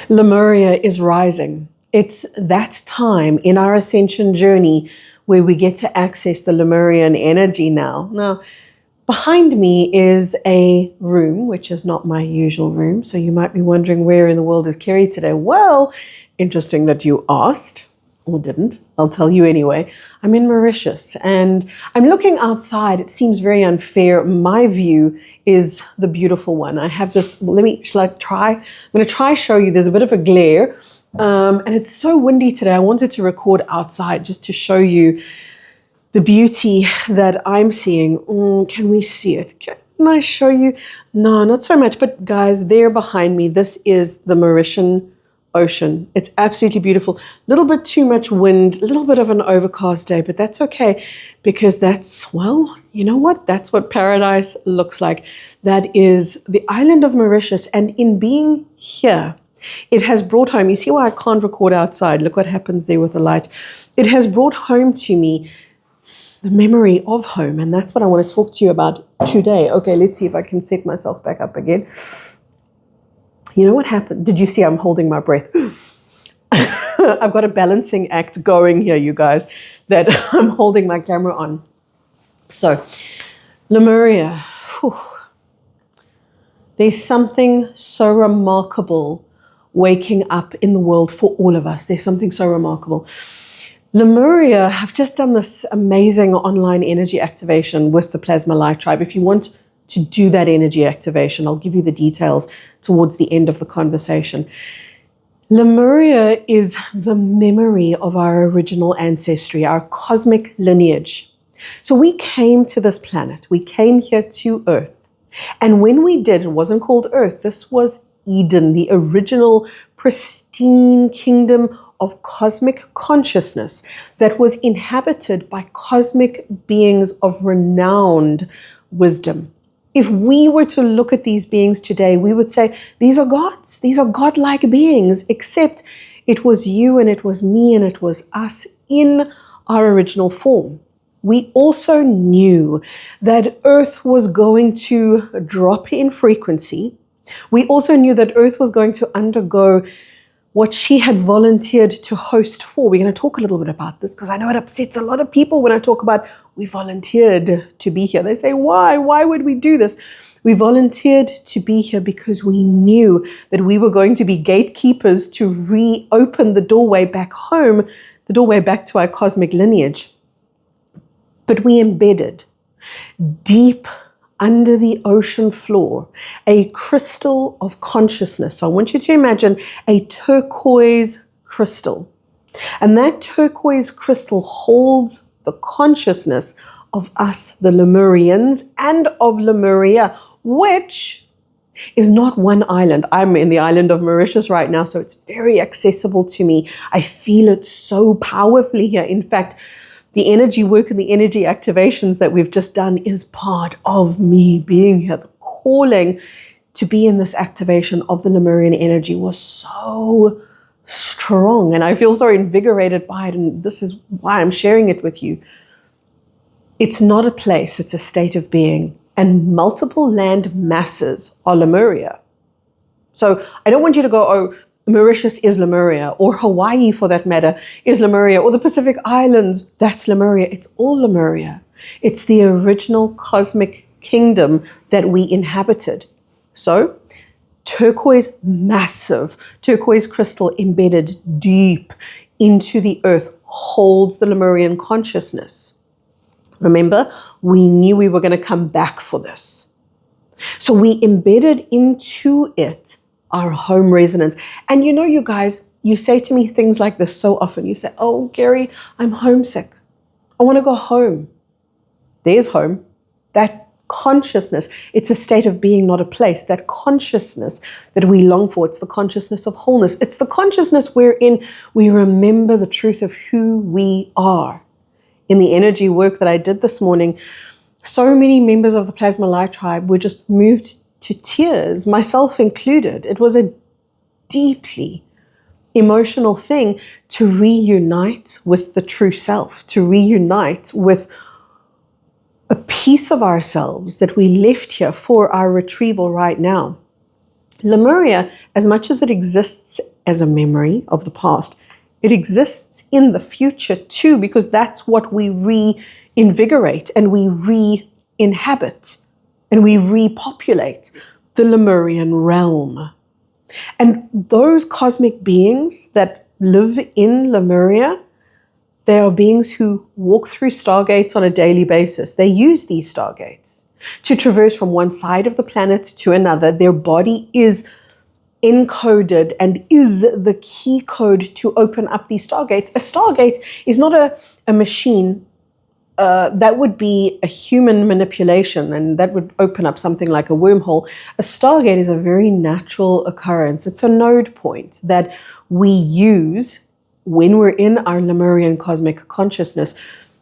Lemuria is rising. It's that time in our ascension journey where we get to access the Lemurian energy now. Now, behind me is a room, which is not my usual room. So you might be wondering, where in the world is Kerry today? Well, interesting that you asked, or didn't. I'll tell you anyway. I'm in Mauritius and I'm looking outside. It seems very unfair. My view is the beautiful one. I have this, shall I try? I'm going to try show you. There's a bit of a glare and it's so windy today. I wanted to record outside just to show you the beauty that I'm seeing. Can we see it? Can I show you? No, not so much. But guys, there behind me, this is the Mauritian Ocean. It's absolutely beautiful. A little bit too much wind, a little bit of an overcast day, but that's okay because that's, well, you know what? That's what paradise looks like. That is the island of Mauritius. And in being here, it has brought home, you see why I can't record outside? Look what happens there with the light. It has brought home to me the memory of home. And that's what I want to talk to you about today. Okay, let's see if I can set myself back up again. You know what happened? Did you see I'm holding my breath? I've got a balancing act going here, you guys, that I'm holding my camera on. So, Lemuria. Whew. There's something so remarkable waking up in the world for all of us. There's something so remarkable. Lemuria have just done this amazing online energy activation with the Plasma Light Tribe. If you want to do that energy activation, I'll give you the details towards the end of the conversation. Lemuria is the memory of our original ancestry, our cosmic lineage. So we came to this planet, we came here to Earth. And when we did, it wasn't called Earth, this was Eden, the original pristine kingdom of cosmic consciousness that was inhabited by cosmic beings of renowned wisdom. If we were to look at these beings today, we would say, these are gods, these are godlike beings, except it was you and it was me and it was us in our original form. We also knew that Earth was going to drop in frequency. We also knew that Earth was going to undergo what she had volunteered to host for. We're going to talk a little bit about this because I know it upsets a lot of people when I talk about we volunteered to be here. They say, why? Why would we do this? We volunteered to be here because we knew that we were going to be gatekeepers to reopen the doorway back home, the doorway back to our cosmic lineage. But we embedded deep under the ocean floor a crystal of consciousness. So I want you to imagine a turquoise crystal. And that turquoise crystal holds the consciousness of us, the Lemurians, and of Lemuria, which is not one island. I'm in the island of Mauritius right now, so it's very accessible to me. I feel it so powerfully here. In fact, the energy work and the energy activations that we've just done is part of me being here. The calling to be in this activation of the Lemurian energy was so strong, and I feel so invigorated by it, and this is why I'm sharing it with you. It's not a place, it's a state of being, and multiple land masses are Lemuria. So I don't want you to go, oh, Mauritius is Lemuria, or Hawaii for that matter is Lemuria, or the Pacific Islands, that's Lemuria. It's all Lemuria. It's the original cosmic kingdom that we inhabited. So turquoise, massive turquoise crystal embedded deep into the earth holds the Lemurian consciousness. Remember, we knew we were going to come back for this. So we embedded into it our home resonance. And you know, you guys, you say to me things like this so often. You say, oh, Gary, I'm homesick. I want to go home. There's home. That consciousness, it's a state of being, not a place. That consciousness that we long for, it's the consciousness of wholeness. It's the consciousness wherein we remember the truth of who we are. In the energy work that I did this morning, so many members of the Plasma Light Tribe were just moved to tears, myself included. It was a deeply emotional thing to reunite with the true self, to reunite with a piece of ourselves that we left here for our retrieval right now. Lemuria, as much as it exists as a memory of the past, it exists in the future too, because that's what we reinvigorate and we re-inhabit and we repopulate the Lemurian realm. And those cosmic beings that live in Lemuria, they are beings who walk through stargates on a daily basis. They use these stargates to traverse from one side of the planet to another. Their body is encoded and is the key code to open up these stargates. A stargate is not a machine. That would be a human manipulation, and that would open up something like a wormhole. A stargate is a very natural occurrence. It's a node point that we use when we're in our Lemurian cosmic consciousness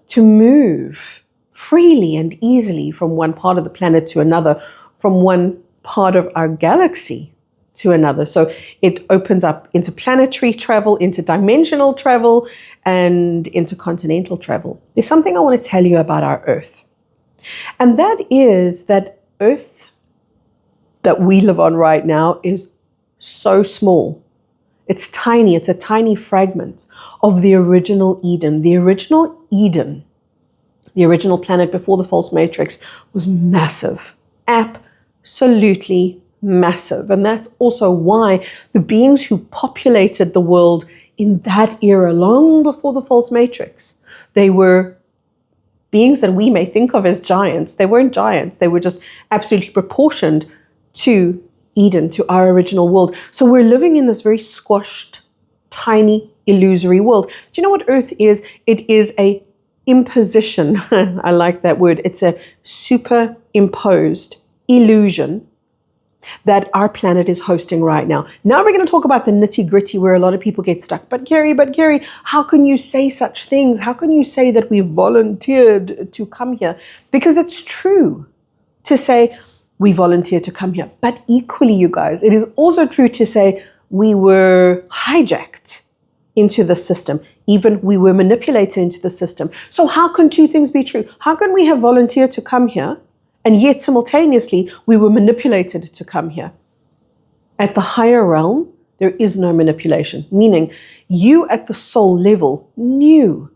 to move freely and easily from one part of the planet to another, from one part of our galaxy to another. So it opens up interplanetary travel, interdimensional travel, and intercontinental travel. There's something I want to tell you about our Earth. And that is that Earth that we live on right now is so small. It's tiny. It's a tiny fragment of the original Eden. The original Eden, the original planet before the false matrix, was massive. Absolutely massive. And that's also why the beings who populated the world in that era, long before the false matrix, they were beings that we may think of as giants. They weren't giants. They were just absolutely proportioned to Eden, to our original world. So we're living in this very squashed, tiny, illusory world. Do you know what Earth is? It is a imposition. I like that word. It's a superimposed illusion that our planet is hosting right now. Now we're going to talk about the nitty-gritty where a lot of people get stuck. But Gary, how can you say such things? How can you say that we volunteered to come here? Because it's true to say we volunteered to come here. But equally, you guys, it is also true to say we were hijacked into the system. Even we were manipulated into the system. So how can two things be true? How can we have volunteered to come here, and yet simultaneously we were manipulated to come here? At the higher realm, there is no manipulation, meaning you at the soul level knew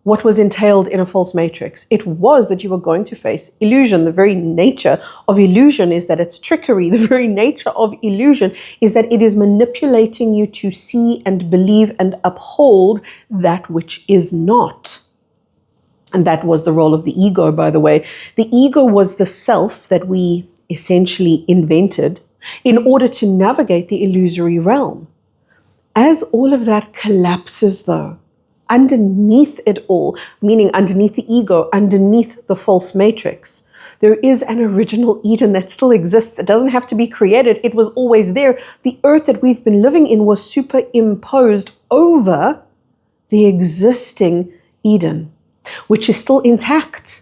what was entailed in a false matrix. It was that you were going to face illusion. The very nature of illusion is that it's trickery. The very nature of illusion is that it is manipulating you to see and believe and uphold that which is not. And that was the role of the ego, by the way. The ego was the self that we essentially invented in order to navigate the illusory realm. As all of that collapses, though, underneath it all, meaning underneath the ego, underneath the false matrix, there is an original Eden that still exists. It doesn't have to be created. It was always there. The earth that we've been living in was superimposed over the existing Eden, which is still intact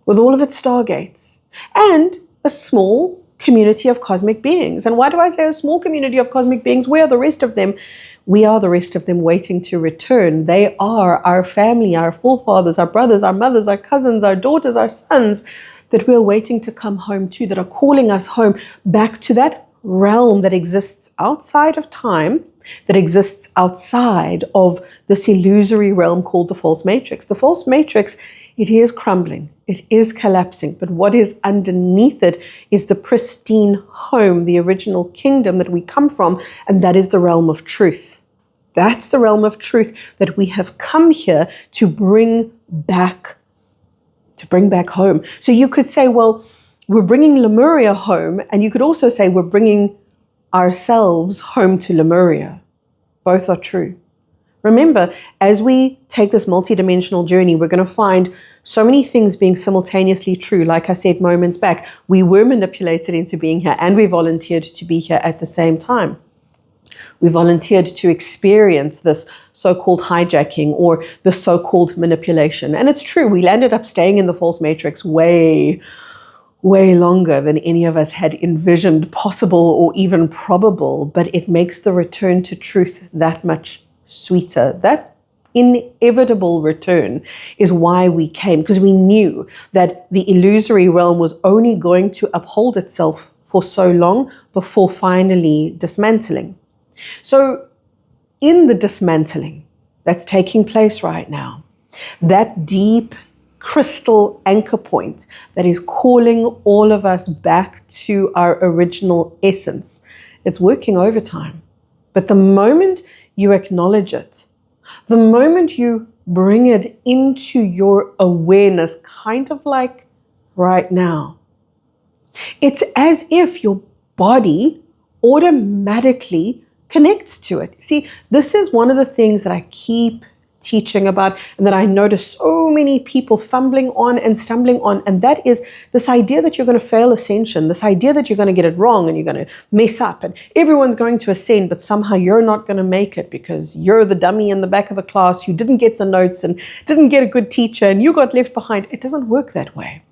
with all of its stargates and a small community of cosmic beings. And why do I say a small community of cosmic beings? Where are the rest of them? We are the rest of them waiting to return. They are our family, our forefathers, our brothers, our mothers, our cousins, our daughters, our sons that we're waiting to come home to, that are calling us home back to that realm that exists outside of time, that exists outside of this illusory realm called the false matrix. The false matrix, it is crumbling, it is collapsing, but what is underneath it is the pristine home, the original kingdom that we come from, and that is the realm of truth. That's the realm of truth that we have come here to bring back home. So you could say, well, we're bringing Lemuria home, and you could also say we're bringing ourselves home to Lemuria. Both are true. Remember, as we take this multidimensional journey, we're going to find so many things being simultaneously true. Like I said moments back, we were manipulated into being here, and we volunteered to be here at the same time. We volunteered to experience this so-called hijacking or the so-called manipulation. And it's true, we landed up staying in the false matrix way longer than any of us had envisioned possible or even probable, but it makes the return to truth that much sweeter. That inevitable return is why we came, because we knew that the illusory realm was only going to uphold itself for so long before finally dismantling. So in the dismantling that's taking place right now, that deep crystal anchor point that is calling all of us back to our original essence, it's working overtime. But the moment you acknowledge it, the moment you bring it into your awareness, kind of like right now, it's as if your body automatically connects to it. See, this is one of the things that I keep teaching about and that I notice so many people fumbling on and stumbling on, and that is this idea that you're going to fail ascension, this idea that you're going to get it wrong and you're going to mess up and everyone's going to ascend, but somehow you're not going to make it because you're the dummy in the back of the class, you didn't get the notes and didn't get a good teacher and you got left behind. It doesn't work that way.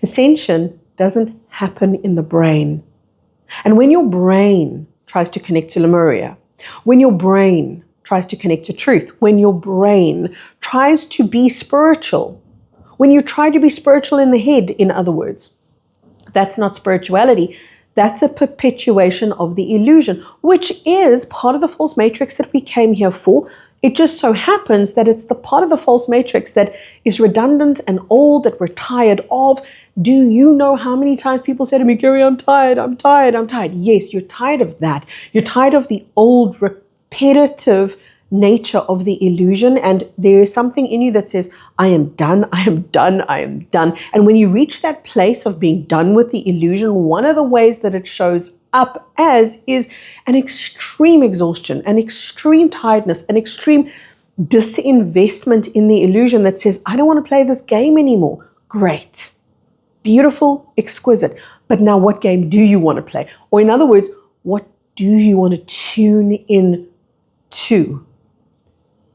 Ascension doesn't happen in the brain. And when your brain tries to connect to Lemuria, when your brain tries to connect to truth, when your brain tries to be spiritual, when you try to be spiritual in the head, in other words, that's not spirituality. That's a perpetuation of the illusion, which is part of the false matrix that we came here for. It just so happens that it's the part of the false matrix that is redundant and old, that we're tired of. Do you know how many times people say to me, Gary, I'm tired, I'm tired, I'm tired. Yes, you're tired of that. You're tired of the old, repetitive nature of the illusion, and there is something in you that says, I am done, I am done, I am done. And when you reach that place of being done with the illusion, one of the ways that it shows up as is an extreme exhaustion, an extreme tiredness, an extreme disinvestment in the illusion that says, I don't want to play this game anymore. Great, beautiful, exquisite. But now what game do you want to play? Or in other words, what do you want to tune in to?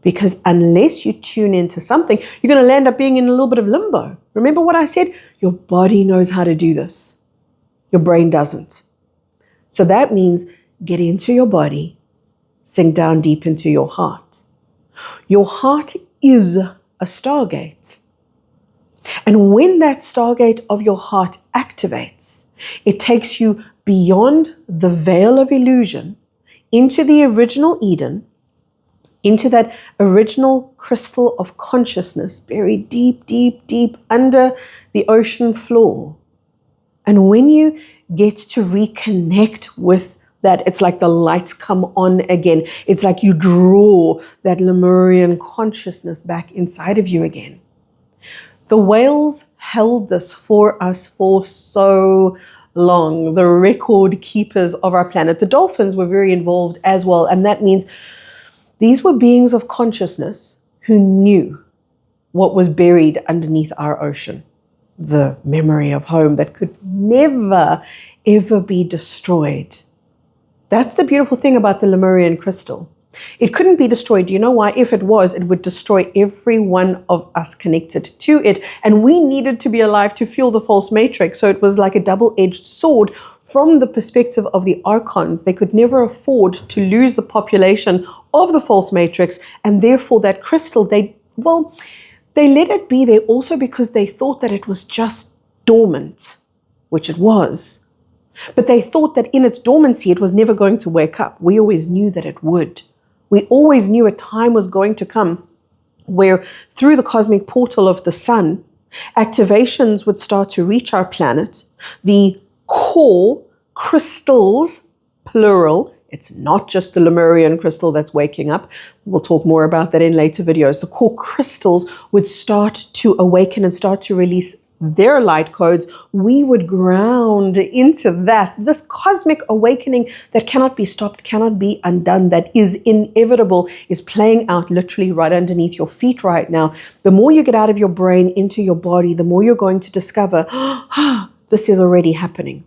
Because unless you tune into something, you're going to land up being in a little bit of limbo. Remember what I said? Your body knows how to do this. Your brain doesn't. So that means get into your body, sink down deep into your heart. Your heart is a Stargate. And when that Stargate of your heart activates, it takes you beyond the veil of illusion into the original Eden, into that original crystal of consciousness buried deep, deep, deep under the ocean floor. And when you get to reconnect with that, it's like the lights come on again. It's like you draw that Lemurian consciousness back inside of you again. The whales held this for us for so long, the record keepers of our planet. The dolphins were very involved as well, and that means these were beings of consciousness who knew what was buried underneath our ocean, the memory of home that could never, ever be destroyed. That's the beautiful thing about the Lemurian Crystal. It couldn't be destroyed. Do you know why? If it was, it would destroy every one of us connected to it. And we needed to be alive to fuel the false matrix. So it was like a double-edged sword. From the perspective of the archons, they could never afford to lose the population of the false matrix, and therefore that crystal, they let it be there also because they thought that it was just dormant, which it was. But they thought that in its dormancy, it was never going to wake up. We always knew that it would. We always knew a time was going to come where through the cosmic portal of the sun, activations would start to reach our planet. The core crystals, plural, it's not just the Lemurian crystal that's waking up. We'll talk more about that in later videos. The core crystals would start to awaken and start to release their light codes. We would ground into that. This cosmic awakening that cannot be stopped, cannot be undone, that is inevitable, is playing out literally right underneath your feet right now. The more you get out of your brain into your body, the more you're going to discover, this is already happening.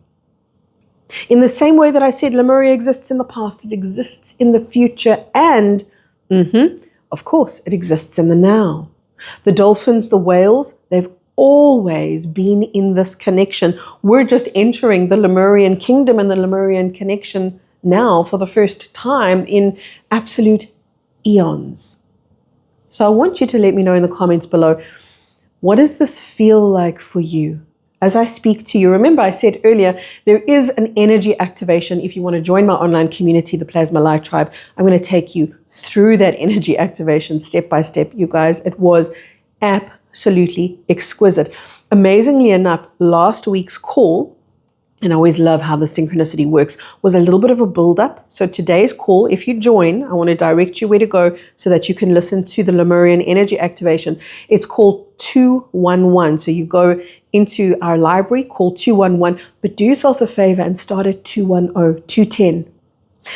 In the same way that I said Lemuria exists in the past, it exists in the future, and of course, it exists in the now. The dolphins, the whales, they've always been in this connection. We're just entering the Lemurian kingdom and the Lemurian connection now for the first time in absolute eons. So I want you to let me know in the comments below, what does this feel like for you? As I speak to you, remember I said earlier, there is an energy activation. If you want to join my online community, the Plasma Light Tribe, I'm going to take you through that energy activation step by step. You guys, it was absolutely exquisite. Amazingly enough, last week's call, and I always love how the synchronicity works, was a little bit of a build-up. So today's call, if you join, I want to direct you where to go so that you can listen to the Lemurian energy activation. It's called 211. So you go into our library, call 211, but do yourself a favor and start at 210, 210.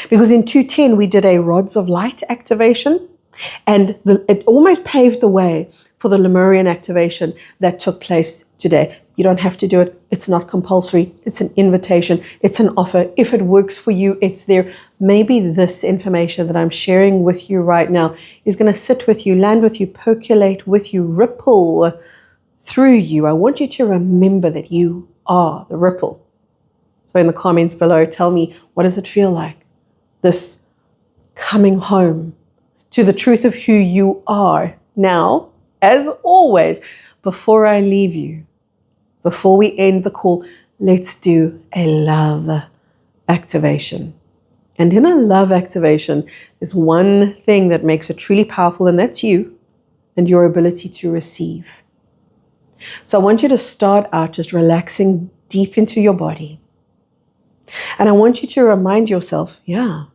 Because in 210, we did a Rods of Light activation, and it almost paved the way for the Lemurian activation that took place today. You don't have to do it. It's not compulsory. It's an invitation. It's an offer. If it works for you, it's there. Maybe this information that I'm sharing with you right now is going to sit with you, land with you, percolate with you, ripple through you. I want you to remember that you are the ripple. So in the comments below, tell me, what does it feel like? This coming home to the truth of who you are. Now, as always, before I leave you, before we end the call, let's do a love activation. And in a love activation, there's one thing that makes it truly powerful, and that's you and your ability to receive. So I want you to start out just relaxing deep into your body. And I want you to remind yourself, yeah,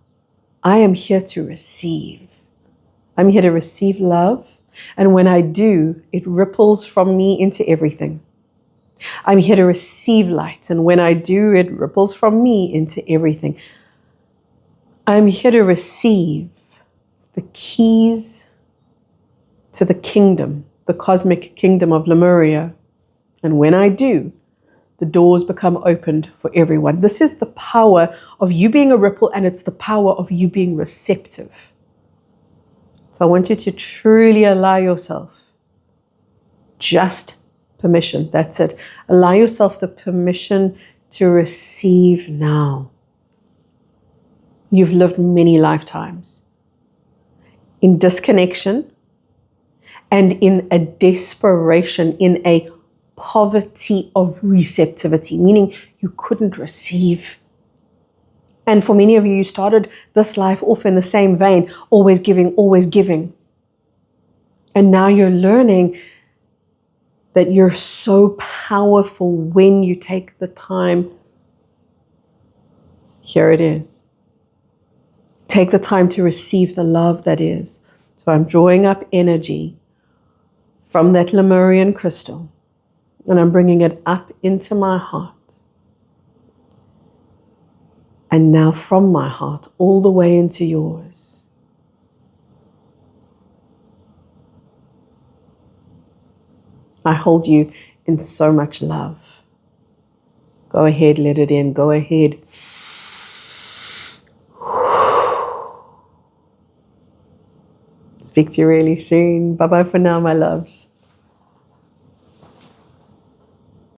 I am here to receive. I'm here to receive love. And when I do, it ripples from me into everything. I'm here to receive light. And when I do, it ripples from me into everything. I'm here to receive the keys to the kingdom, the cosmic kingdom of Lemuria. And when I do, the doors become opened for everyone. This is the power of you being a ripple, and it's the power of you being receptive. So I want you to truly allow yourself just permission. That's it. Allow yourself the permission to receive now. You've lived many lifetimes in disconnection and in a desperation, in a poverty of receptivity, meaning you couldn't receive. And for many of you, you started this life off in the same vein, always giving, always giving. And now you're learning that you're so powerful when you take the time. Here it is. Take the time to receive the love that is. So I'm drawing up energy from that Lemurian crystal, and I'm bringing it up into my heart. And now from my heart, all the way into yours. I hold you in so much love. Go ahead, let it in. Go ahead. Speak to you really soon. Bye-bye for now, my loves.